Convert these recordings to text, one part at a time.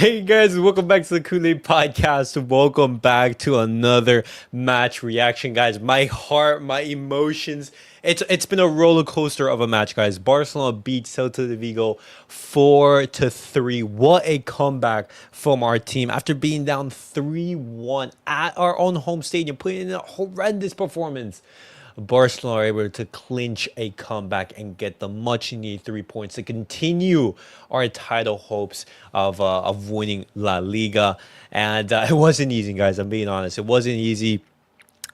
Hey guys, welcome back to the Kool-Aid Podcast. Welcome back to another match reaction, guys. My heart, my emotions. It's been a roller coaster of a match, guys. Barcelona beat Celta Vigo 4-3. What a comeback from our team after being down 3-1 at our own home stadium, putting in a horrendous performance. Barcelona are able to clinch a comeback and get the much needed 3 points to continue our title hopes of winning La Liga. And it wasn't easy, guys. I'm being honest. It wasn't easy.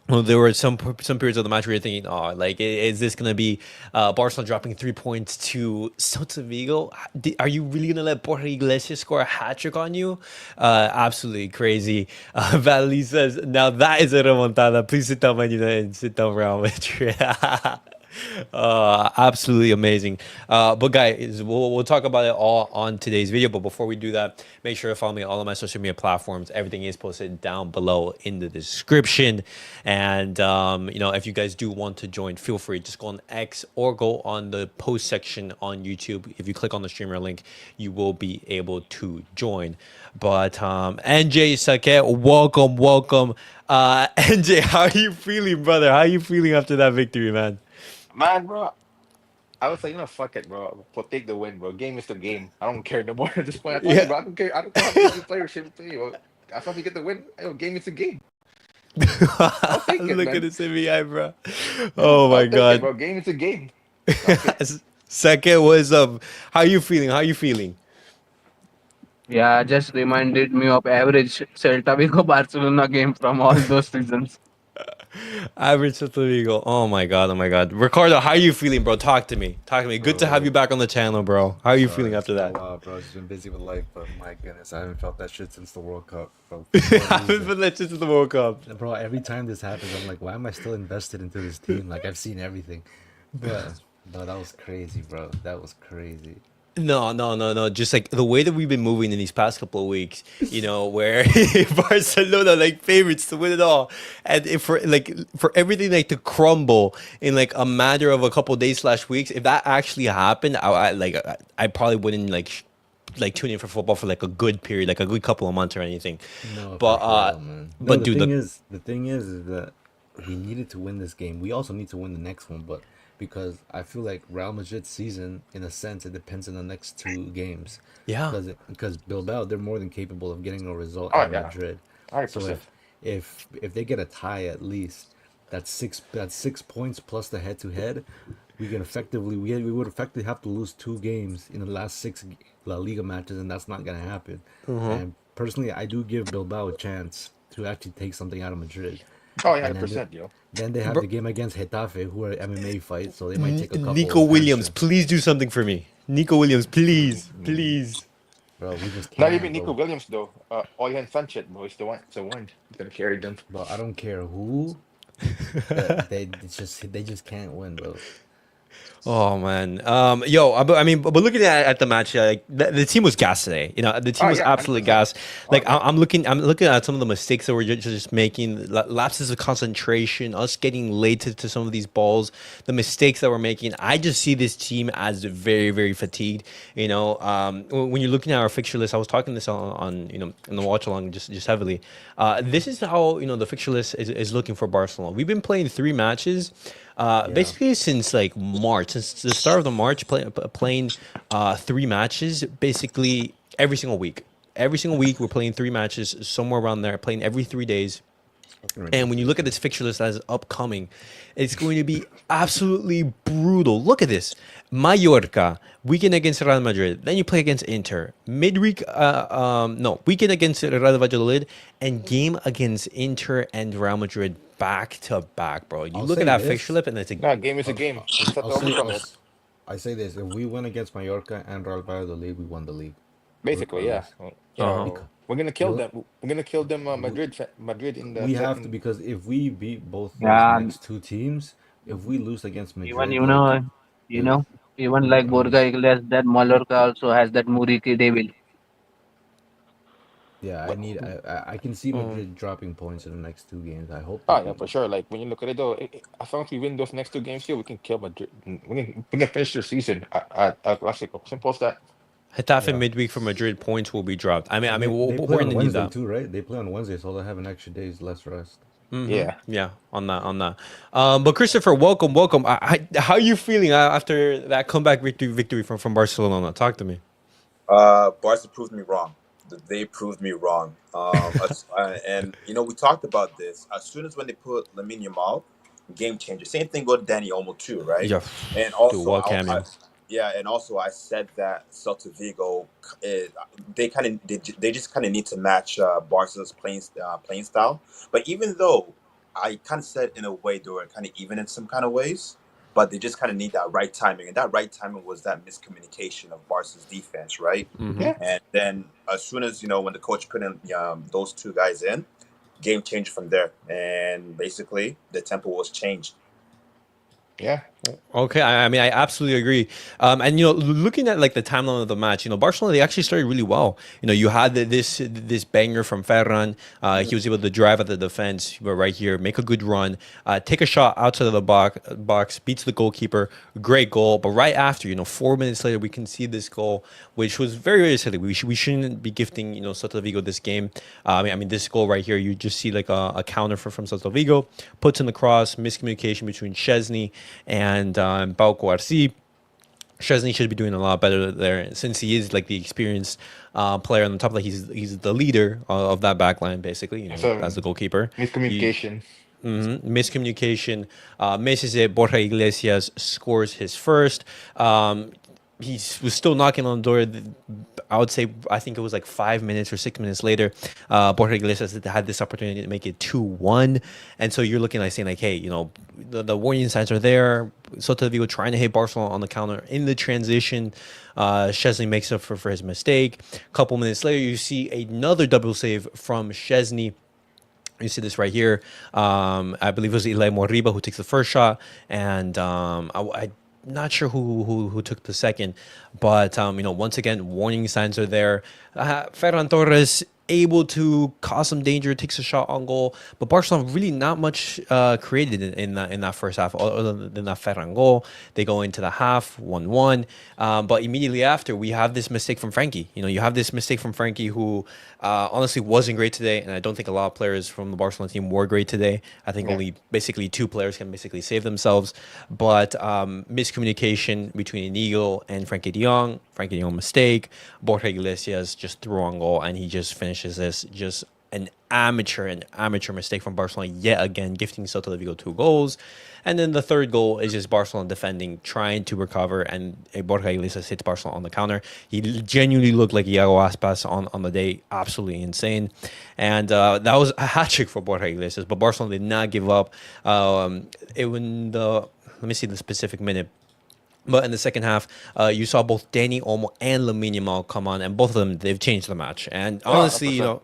Well, there were some periods of the match where you're thinking, oh, like, is this gonna be Barcelona dropping 3 points to Celta Vigo? Are you really gonna let Borja Iglesias score a hat trick on you? Absolutely crazy. Valley says, now that is a remontada. Please sit down, Man United, and sit down, Real Madrid. Absolutely amazing. But guys, we'll talk about it all on today's video. But before we do that, make sure to follow me on all of my social media platforms. Everything is posted down below in the description. And if you guys do want to join, feel free. Just go on X or go on the post section on YouTube. If you click on the streamer link, you will be able to join. But NJ Saket, welcome. NJ, how are you feeling, brother? How are you feeling after that victory, man? Man, bro, I was like, fuck it, bro. We'll take the win, bro. Game is the game. I don't care no more at this point. I told you, Yeah. bro. I don't care. I don't care how good the player should play, bro. As long as we get the win, game is the game. I'll take it, Look at man. this MBI, bro. Oh my I'll take it, god. bro. Game is a game. Fuck it. Second was how you feeling? How you feeling? Yeah, just reminded me of average Celta Vigo Barcelona game from all those seasons. Average Celta Vigo. Oh my god, oh my god. Ricardo, how you feeling, bro? Talk to me. Talk to me. Good to have you Bro, back on the channel, bro. How are you feeling it's after been a that? while, bro. Just been busy with life, but my goodness, I haven't felt that shit since the World Cup, bro. I For no haven't reason. been let to the World Cup. Bro, every time this happens, I'm like, why am I still invested into this team? Like, I've seen everything. But, no, that was crazy, bro. That was crazy. No. Just like the way that we've been moving in these past couple of weeks, where Barcelona like favorites to win it all, and if for everything like to crumble in like a matter of a couple of days slash weeks, if that actually happened, I probably wouldn't like tune in for football for like a good period, like a good couple of months or anything. No, But for real, man. No, but dude, the thing is that we needed to win this game. We also need to win the next one, but because I feel like Real Madrid's season, in a sense, it depends on the next two games. yeah. Because Bilbao, they're more than capable of getting a result Oh at yeah, Madrid. So 100%. if they get a tie at least, that's 6 points plus the head to head. We would effectively have to lose two games in the last six La Liga matches, and that's not gonna happen. And personally, I do give Bilbao a chance to actually take something out of Madrid. Oh yeah, And hundred percent, yo. then they have the game against Getafe, who are MMA fights, so they might take a Nico couple Williams, hamstrings. please do something for me. Nico Williams, please. Bro, we just Not can't, even Nico bro. Williams though. Oyan Sanchez, bro, is the one. It's the one. He's gonna carry them. Bro, I don't care who. They just can't win, bro. Oh man, I mean, but looking at the match, like the team was gassed today. The team Oh was yeah, hundred absolutely percent. gassed. Oh Like yeah. I'm looking at some of the mistakes that we're just making, lapses of concentration, us getting late to some of these balls, the mistakes that we're making. I just see this team as very, very fatigued. When you're looking at our fixture list, I was talking this on in the watch along just heavily. This is how the fixture list is looking for Barcelona. We've been playing 3 matches. Yeah. Basically since like March, since the start of the March, playing 3 matches basically every single week. Every single week we're playing 3 matches somewhere around there, playing every 3 days. Fucking And when you ridiculous, look at man. this fixture list that is upcoming, it's going to be absolutely brutal. Look at this. Mallorca, weekend against Real Madrid. Then you play against Inter. Midweek, no, weekend against Real Valladolid and game against Inter and Real Madrid back to back, bro. You I'll look at say that fixture this. list and it's a No, game is a I'll, game. We just have I'll to say overcome I'll, it. s- I say this. If we win against Mallorca and Real Valladolid, we won the league, Basically, yeah. regardless. uh-huh. Because We're gonna kill we'll, them. We're gonna kill them. we, Madrid in the we have to, second. because if we beat both those Yeah, next two teams, if we lose against even Madrid, like you it, know, even like um, Borja Iglesias, that Mallorca also has that Muriqui Devil. yeah, But I can see Um, Madrid dropping points in the next two games. I hope they oh yeah, for do. sure. Like when you look at it though, as long as we win those next 2 games here, we can kill Madrid. We can finish the season at Clasico. Simple as that. Getafe Yeah. midweek for Madrid, points will be dropped. I mean, They we're play going on to need Wednesday that. too, right? They play on Wednesday, so they'll have an extra day's less rest. Yeah. Yeah, on that. But Christopher, welcome. How are you feeling after that comeback victory from Barcelona? Talk to me. Barca proved me wrong. They proved me wrong. And we talked about this. As soon as when they put Lamine Yamal, game changer. Same thing go to Dani Olmo too, right? Yeah, And dude, also, what cameo? yeah, and also I said that Celta Vigo, they just kind of need to match Barca's playing style. But even though I kind of said in a way they were kind of even in some kind of ways, but they just kind of need that right timing, and that right timing was that miscommunication of Barca's defense, right? Mm-hmm. Yeah. And then as soon as when the coach put in those two guys in, game changed from there, and basically the tempo was changed. Yeah. Okay, I mean, I absolutely agree. And looking at like the timeline of the match, Barcelona, they actually started really well. You had this banger from Ferran. He was able to drive at the defense, but right here, make a good run, take a shot outside of the box, beats the goalkeeper, great goal. But right after, 4 minutes later, we can see this goal, which was very, very silly. We shouldn't be gifting Celta Vigo this game. I mean, this goal right here, you just see like a counter from Celta Vigo, puts in the cross, miscommunication between Szczesny and Pau Cuarsí. Szczesny should be doing a lot better there since he is like the experienced player on the top. Like he's the leader of that back line, basically, So as the goalkeeper. miscommunication. Miscommunication. Misses it. Borja Iglesias scores his first. He was still knocking on the door. I would say, I think it was like 5 minutes or 6 minutes later, Borja Iglesias had this opportunity to make it 2-1. And so you're looking like saying like, hey, the warning signs are there. Celta Vigo trying to hit Barcelona on the counter in the transition. Szczesny makes up for his mistake. A couple minutes later, you see another double save from Szczesny. You see this right here. I believe it was Ilay Moriba who takes the first shot, and I'm not sure who took the second, but once again, warning signs are there. Ferran Torres able to cause some danger, takes a shot on goal, but Barcelona really not much created in that first half, other than that Ferran goal. They go into the half 1-1, but immediately after we have this mistake from Frankie. You have this mistake from Frankie, who honestly wasn't great today, and I don't think a lot of players from the Barcelona team were great today. I think only basically two players can basically save themselves, but miscommunication between Inigo and Frankie de Jong. Frankie de Jong mistake. Borja Iglesias just threw on goal, and he just finishes this just an amateur mistake from Barcelona yet again, gifting Celta Vigo 2 goals. And then the third goal is just Barcelona defending, trying to recover, and Borja Iglesias hits Barcelona on the counter. He genuinely looked like Iago Aspas on the day, absolutely insane. And that was a hat trick for Borja Iglesias, but Barcelona did not give up. Let me see the specific minute. But in the second half, you saw both Dani Olmo and Lamine Yamal come on, and both of them, they've changed the match. And honestly, 100%.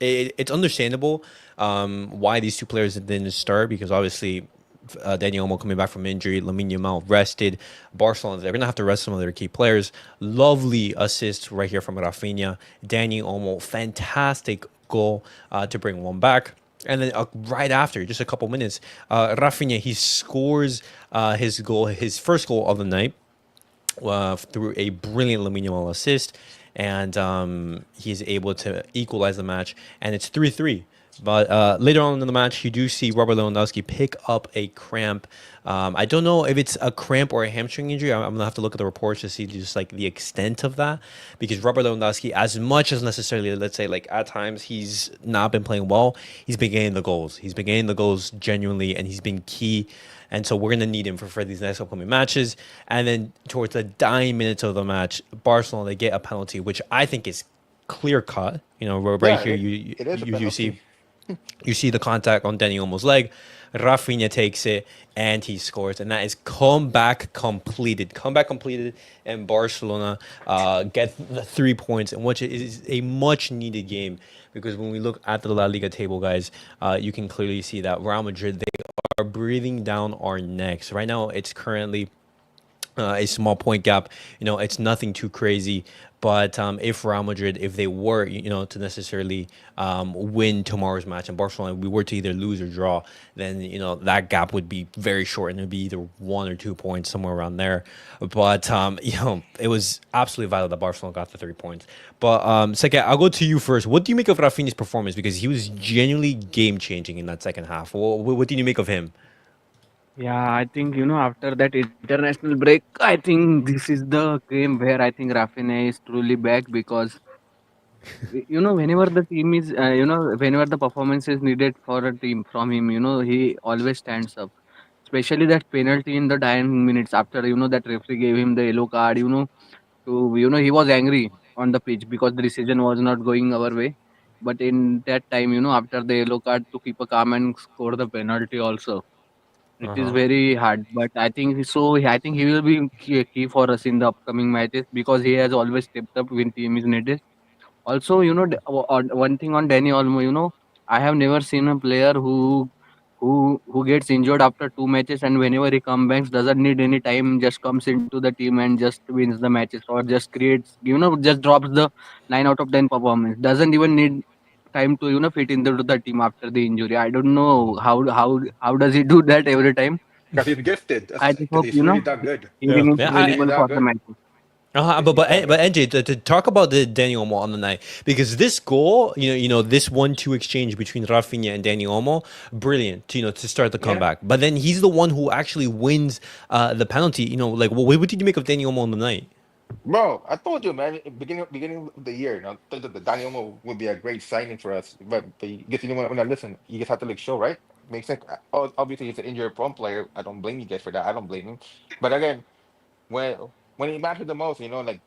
It's understandable why these two players didn't start, because obviously Dani Olmo coming back from injury, Lamine Yamal rested. Barcelona, they're going to have to rest some of their key players. Lovely assist right here from Raphinha. Dani Olmo, fantastic goal to bring one back. And then right after, just a couple minutes, Raphinha, he scores his first goal of the night through a brilliant Lamine Yamal assist. And he's able to equalize the match. And it's 3-3. But later on in the match, you do see Robert Lewandowski pick up a cramp. I don't know if it's a cramp or a hamstring injury. I'm going to have to look at the reports to see just like the extent of that. Because Robert Lewandowski, as much as necessarily, let's say like at times he's not been playing well, he's been getting the goals. He's been getting the goals genuinely, and he's been key. And so we're going to need him for these next upcoming matches. And then towards the dying minutes of the match, Barcelona, they get a penalty, which I think is clear cut. Right here, It is a you see. penalty. You see the contact on Dani Olmo's leg. Raphinha takes it, and he scores. And that is comeback completed. Comeback completed, and Barcelona get the 3 points, in which is a much-needed game. Because when we look at the La Liga table, guys, you can clearly see that Real Madrid, they are breathing down our necks. Right now, it's currently a small point gap. It's nothing too crazy. But if Real Madrid, if they were, to necessarily win tomorrow's match, and Barcelona, we were to either lose or draw, then that gap would be very short, and it'd be either 1 or 2 points somewhere around there. But it was absolutely vital that Barcelona got the 3 points. But Seke, I'll go to you first. What do you make of Raphinha's performance? Because he was genuinely game changing in that second half. What did you make of him? Yeah, I think after that international break, I think this is the game where I think Raphinha is truly back because whenever the team is whenever the performance is needed for a team from him, he always stands up. Especially that penalty in the dying minutes after that referee gave him the yellow card. He was angry on the pitch because the decision was not going our way. But in that time, after the yellow card, to keep a calm and score the penalty also. It is Uh-huh. very hard, but I think so. I think he will be key for us in the upcoming matches because he has always stepped up when team is needed. Also, one thing on Dani Olmo, I have never seen a player who gets injured after 2 matches and whenever he comes back doesn't need any time, just comes into the team and just wins the matches or just creates, just drops the 9 out of 10 performance. Doesn't even need time to fit into the team after the injury. I don't know how does he do that every time. Because he's gifted. I just Because hope he's really that good. he Yeah. remains Yeah, He's really available that for the good. matches. But He's that but good. NJ, to talk about the Dani Olmo on the night, because this goal, this 1-2 exchange between Raphinha and Dani Olmo, brilliant, to start the Yeah. comeback. But then he's the one who actually wins the penalty. Like what did you make of Dani Olmo on the night? Bro, I told you, man, beginning of the year, thought that the Dani Olmo would be a great signing for us. But you guess when I listen, you just have to like show, right? Makes sense. Obviously, he's an injury prone player. I don't blame you guys for that. I don't blame him. But again, when when he matters the most, like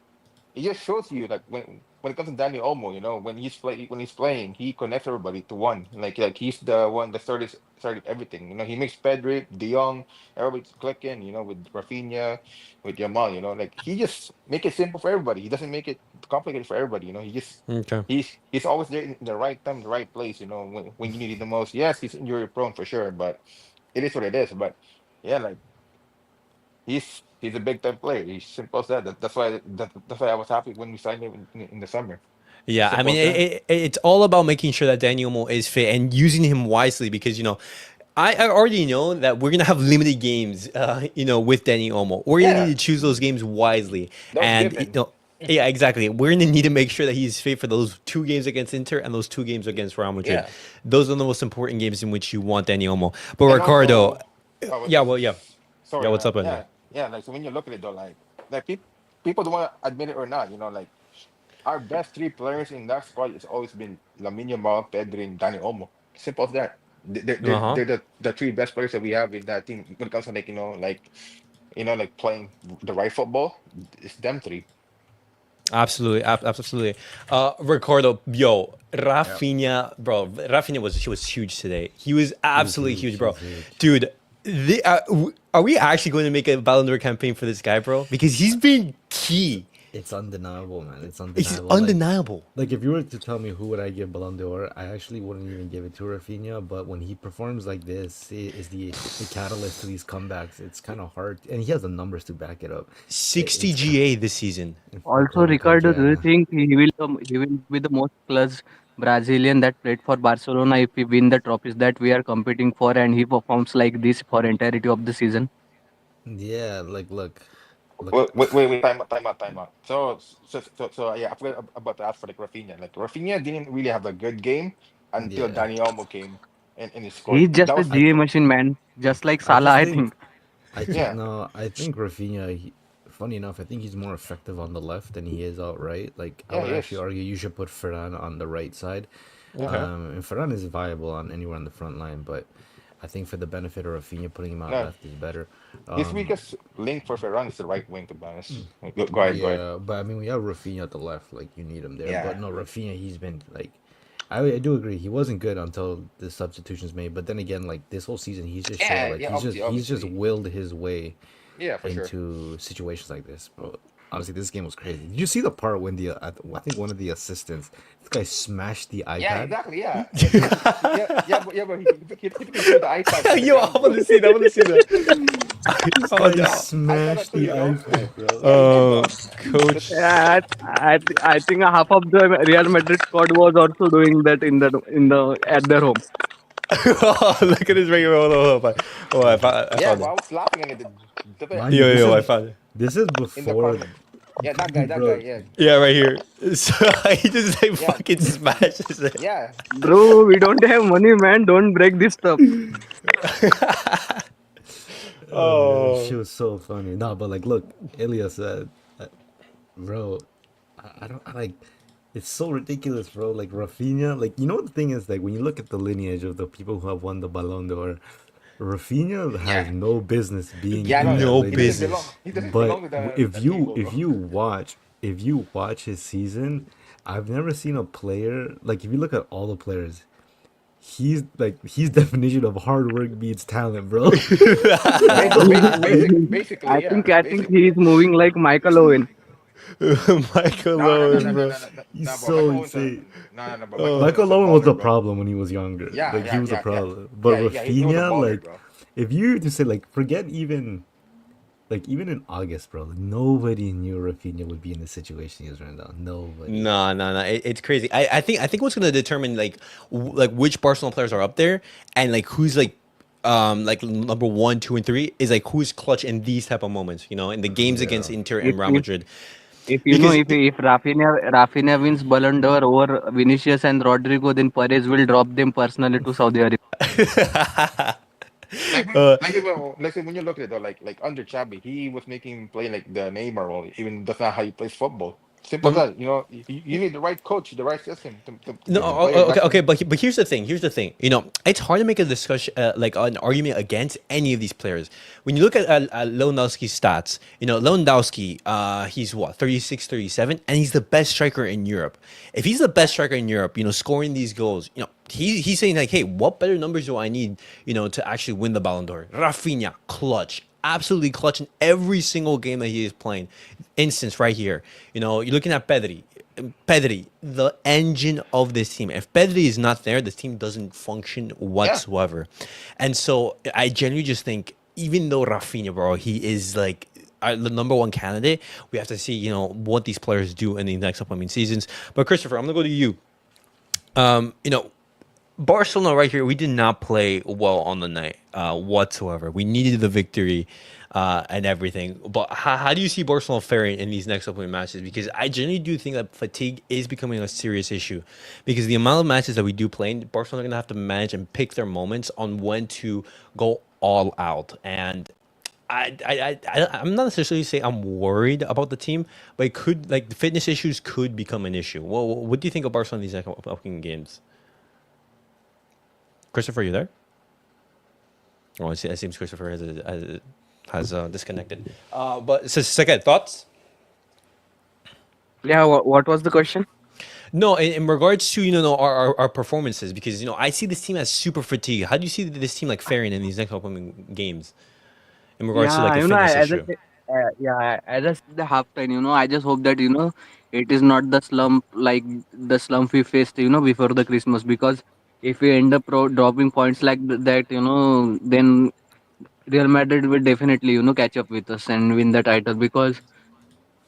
it just shows you like when it comes to Dani Olmo, when he's playing, he connects everybody to one. Like he's the one that started everything. He makes Pedri, De Jong, everybody's clicking. With Raphinha, with Yamal. Like he just make it simple for everybody. He doesn't make it complicated for everybody. He just Okay. he's always there in the right time, the right place. When you need it the most. Yes, he's injury prone for sure, but it is what it is. But yeah, like he's a big time player. He's simple as that. That's why I was happy when we signed him in the summer. Yeah, I Simple mean, as that. it's all about making sure that Dani Olmo is fit and using him wisely because, I already know that we're going to have limited games, with Dani Olmo. We're going to need Yeah, to choose those games wisely. that was And, given. yeah, exactly. We're going to need to make sure that he's fit for those 2 games against Inter and those 2 games against Real Madrid. Yeah, Those are the most important games in which you want Dani Olmo. But and Ricardo, also, oh, yeah, well, yeah. Yeah, sorry, what's up, Andre? yeah. Like so, when you look at it though, like people don't want to admit it or not. Like our best three players in that squad has always been Lamine Yamal, Pedri, and Dani Olmo. Simple as that. Uh-huh. They're the three best players that we have in that team when it comes to like playing the right football. It's them three. Absolutely, absolutely. Ricardo, yo, Yeah, Raphinha, bro, Raphinha was huge today. He was he was absolutely huge. huge, He bro. was huge. Dude, are we actually going to make a Ballon d'Or campaign for this guy, bro? Because he's been key. It's undeniable, man. It's He's undeniable. undeniable. Like if you were to tell me who would I give Ballon d'Or, I actually wouldn't even give it to Rafinha. But when he performs like this, he is the catalyst to these comebacks. It's kind of hard, and he has the numbers to back it up. 60 It's GA this season. Also, oh god, Ricardo, do you yeah. think he will be the most clutch Brazilian that played for Barcelona if we win the trophies that we are competing for and he performs like this for entirety of the season? Yeah, like look. Wait, time out. So yeah, I forgot about to ask for like Rafinha. Like Rafinha didn't really have a good game until Yeah, Dani Olmo came and he scored. He's just That a was I GA machine, man. Just like I Salah, just I think think. yeah. no, I think Rafinha. Funny enough, I think he's more effective on the left than he is outright. Like I Yeah, would he actually is. argue you should put Ferran on the right side. Okay. And Ferran is viable on anywhere on the front line, but I think for the benefit of Rafinha, putting him out No, left is better. his Um, weakest link for Ferran is the right wing, to be honest. Go ahead, go ahead. yeah, but I mean, we have Rafinha at the left, like you need him there. But Yeah. no, Rafinha, he's been like, I do agree, he wasn't good until the substitutions made. But then again, like this whole season, he's just showed Yeah, like yeah, he's just obviously. willed his way Yeah, for sure. into situations like this. But honestly, this game was crazy. Did you see the part when I think one of the assistants, this guy smashed the Yeah, iPad? exactly. Yeah, but he typically threw the iPad to the Yo, I ground, want bro. to see that. I want to see that. This Oh guy no. I saw that smashed too, the you know. iPad, bro. Yeah, he did, bro. The, Coach. Yeah, I think half of the Real Madrid squad was also doing that in the at their home. Look at this right here. Hold on. Oh, I yeah, found but it. I was laughing at it. Mind you, Yo, I found it. this is In the before, comment. Yeah, that guy. bro. Yeah, Yeah, right here. So he just like yeah, fucking smashes it. yeah. Bro, we don't have money, man. Don't break this stuff. She Oh. was so funny. No, but like, look, Elias said, bro, I don't I like. It's so ridiculous, bro. Like Raphinha, like you know what the thing is, like when you look at the lineage of the people who have won the Ballon d'Or, Raphinha has Yeah, no business being yeah. in No, that No he doesn't lineage. belong. business. He doesn't But belong to if that you table, if bro. you watch if you watch his season, I've never seen a player like if you look at all the players, he's definition of hard work beats talent, bro. Basically, yeah, I think he is basically. moving like Michael Owen. Michael No, no, no, Owens, no, no, bro. no, no, He's no, bro. so Michael Owens, insane. but Michael Oh. Owens Michael was a Owen was the baller, bro. problem when he was younger. Yeah, Like he yeah, was a yeah, yeah, problem. But yeah. He was a Rafinha, baller, like bro. if you to say like forget even in August, bro, like, nobody knew Rafinha would be in the situation he is right now. Nobody. No. It's crazy. I think what's gonna determine like which Barcelona players are up there and like who's like number one, two, and three is like who's clutch in these type of moments. In the games against Yeah. Inter If and Real if Madrid, if because if Raphinha wins Ballon d'Or over Vinicius and Rodrigo, then Perez will drop them personally to Saudi Arabia. uh, When you look at it though, like under Xavi, he was making him play like the Neymar role. Even that's not how he plays football. Simple as but that. You need the right coach, the right system to no, get the players. okay, That's okay, when. but here's the thing. Here's the thing. It's hard to make a discussion, like an argument against any of these players. When you look at Lewandowski's stats, Lewandowski, he's what 36, 37, and he's the best striker in Europe. If he's the best striker in Europe, scoring these goals, he's saying like, hey, what better numbers do I need, to actually win the Ballon d'Or? Rafinha, clutch. Absolutely clutch in every single game that he is playing. Instance right here. You're looking at Pedri. Pedri, the engine of this team. If Pedri is not there, the team doesn't function Yeah, whatsoever. And so I genuinely just think, even though Rafinha, bro, he is like the number one candidate, we have to see, what these players do in the next upcoming seasons. But Christopher, I'm gonna go to you. Um, you know, Barcelona right here, we did not play well on the night whatsoever. We needed the victory and everything. But how do you see Barcelona faring in these next upcoming matches? Because I genuinely do think that fatigue is becoming a serious issue. Because the amount of matches that we do play, Barcelona are going to have to manage and pick their moments on when to go all out. And I'm not necessarily saying I'm worried about the team, but it could, like, the fitness issues could become an issue. Well, what do you think of Barcelona in these next upcoming games? Christopher, you there? Oh, it seems Christopher has disconnected. But so second thoughts? Yeah, what was the question? No, in regards to our performances, because I see this team as super fatigued. How do you see this team like faring in these next upcoming games in regards to like Yeah, the fitness as I issue? said, as I said the halftime, I just hope that it is not the slump like the slump we faced, before the Christmas. Because if we end up dropping points like that, then Real Madrid will definitely, catch up with us and win the title. Because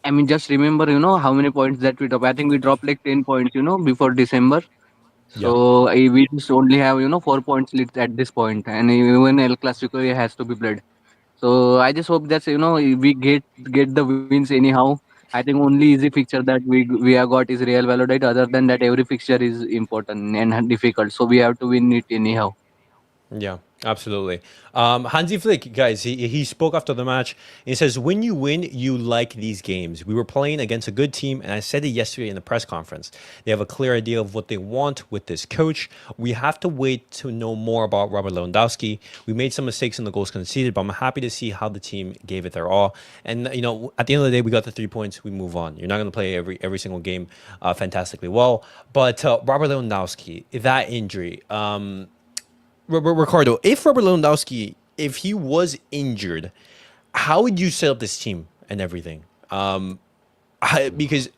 I mean, just remember, how many points that we dropped. I think we dropped like 10 points, before December. Yeah, So we just only have 4 points lead at this point, and even El Clasico has to be played. So I just hope that we get the wins anyhow. I think only easy fixture that we have got is Real Valladolid. Other than that, every fixture is important and difficult. So we have to win it anyhow. yeah, absolutely. Hansi Flick, guys, he spoke after the match. He says, "When you win, you like these games. We were playing against a good team, and I said it yesterday in the press conference. They have a clear idea of what they want with this coach. We have to wait to know more about Robert Lewandowski. We made some mistakes in the goals conceded, but I'm happy to see how the team gave it their all. And at the end of the day, we got the 3 points. We move on. You're not going to play every single game fantastically well, but Robert Lewandowski, that injury." Ricardo, if Robert Lewandowski, if he was injured, how would you set up this team and everything? Because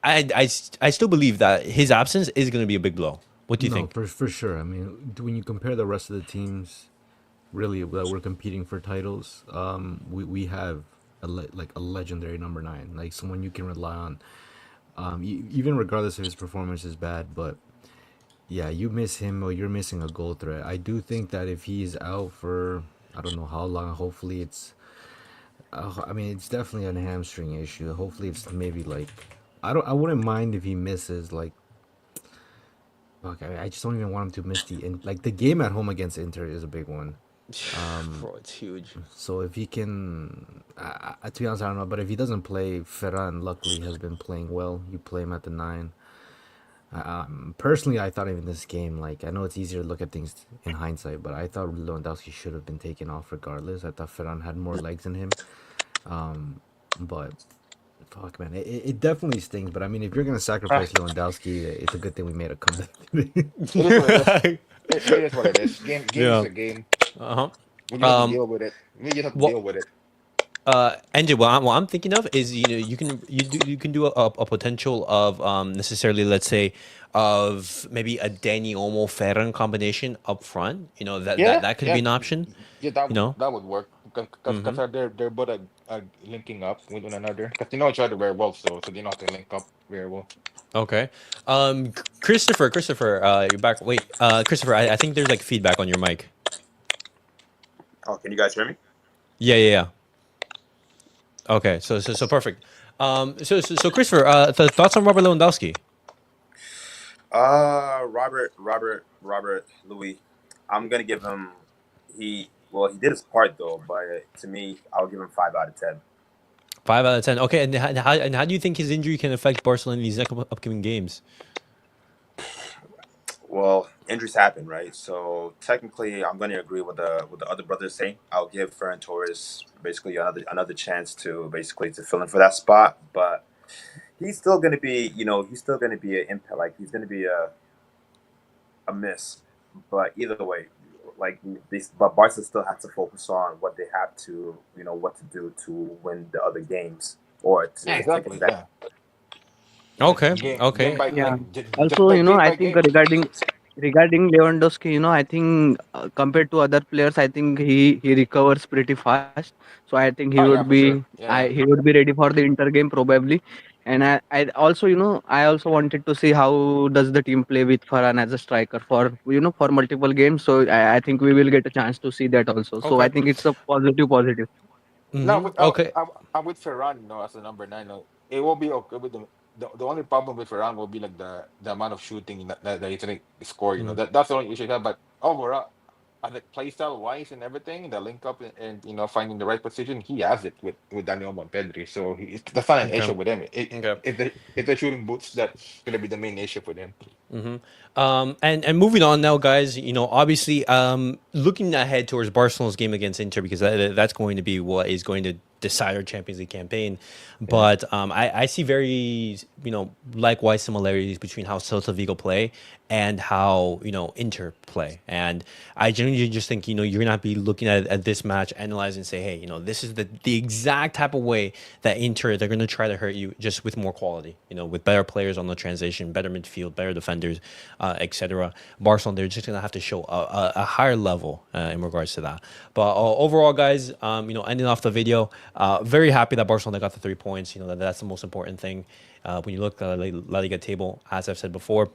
I still believe that his absence is going to be a big blow. What do you No, think? for sure. I mean, when you compare the rest of the teams, really that we're competing for titles, we have like a legendary number 9, like someone you can rely on, even regardless if his performance is bad. But yeah, you miss him or you're missing a goal threat. I do think that if he's out for I don't know how long, hopefully it's I mean, it's definitely a hamstring issue. Hopefully, it's maybe like I wouldn't mind if he misses like. Fuck, I just don't even want him to miss like the game at home against Inter is a big one. Bro, it's huge. So if he can, to be honest, I don't know. But if he doesn't play, Ferran luckily has been playing well. You play him at the 9. Personally, I thought even this game, like I know it's easier to look at things in hindsight, but I thought Lewandowski should have been taken off regardless. I thought Ferran had more legs than him. But fuck, man, it definitely stings. But I mean, if you're gonna sacrifice Lewandowski, it's a good thing we made a comeback today. It is what it is. It is what it is. Game is Yeah. a game. Uh-huh. We just have to Um, deal with it. We just have to what deal with it. Andrew, what I'm thinking of is you can do a potential of necessarily, let's say, of maybe a Dani Olmo Ferran combination up front. Yeah, That could yeah, be an option. yeah. You know. That would work because Hmm. they're both linking up with one another because they know each other very well. So they know how to link up very well. Okay. Christopher, you're back. Wait, Christopher, I think there's like feedback on your mic. Oh, can you guys hear me? Yeah. Okay, so perfect. So Christopher, thoughts on Robert Lewandowski? Robert Louis. I'm gonna give him. He did his part though, but to me, I'll give him 5 out of 10. 5 out of 10. Okay, and how do you think his injury can affect Barcelona in these next upcoming games? Well, injuries happen, right? So technically, I'm going to agree with the other brothers saying. I'll give Ferran Torres basically another chance to fill in for that spot, but he's still going to be, he's still going to be an impact. Like he's going to be a miss, but either way, but Barca still has to focus on what they have to, what to do to win the other games or to Yeah, take exactly. it back. Yeah. Okay, Game by Yeah. just Also, like game I by think game. regarding Lewandowski, I think compared to other players, I think he recovers pretty fast. So I think Oh yeah, for sure. Yeah, he would be ready for the Inter game probably. And I also I also wanted to see how does the team play with Farhan as a striker for for multiple games. So I think we will get a chance to see that also. So I okay. think it's a positive. No, Okay. I'm with Ferran, as a number 9. No, it will be okay with the only problem with Ferran will be like the amount of shooting that he's gonna score. Mhm. That's the only issue you have. But overall, the play style wise and everything, the link up and finding the right position, he has it with Daniel and Pedri. So that's not an issue Okay. with him. Okay. It's the shooting boots that's gonna be the main issue for them. Mm-hmm. And moving on now, guys. Obviously, looking ahead towards Barcelona's game against Inter because that's going to be what is going to decide our Champions League campaign. But I see very likewise similarities between how Celta Vigo play and how Inter play. And I genuinely just think you're gonna have to be looking at this match, analyze and say, hey, this is the exact type of way that Inter they're gonna try to hurt you, just with more quality. With better players on the transition, better midfield, better defenders, etc. Barcelona, they're just gonna have to show a higher level in regards to that. But overall, guys, ending off the video, very happy that Barcelona got the 3 points. That's the most important thing. When you look at the La Liga table, as I've said before,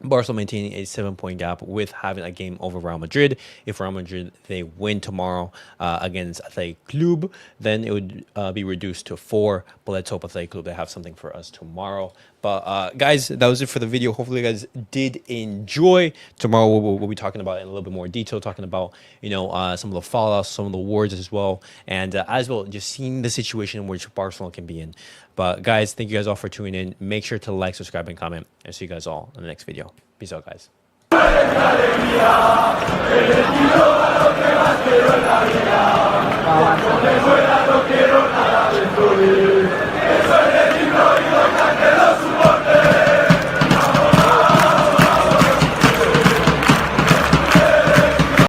Barcelona maintaining a 7-point gap with having a game over Real Madrid. If Real Madrid they win tomorrow against Athletic Club, then it would be reduced to 4. But let's hope Athletic Club they have something for us tomorrow. But guys, that was it for the video. Hopefully, you guys did enjoy. Tomorrow we'll be talking about it in a little bit more detail, talking about some of the fallouts, some of the awards as well, and as well just seeing the situation in which Barcelona can be in. But guys, thank you guys all for tuning in. Make sure to like, subscribe, and comment. And see you guys all in the next video. Peace out, guys.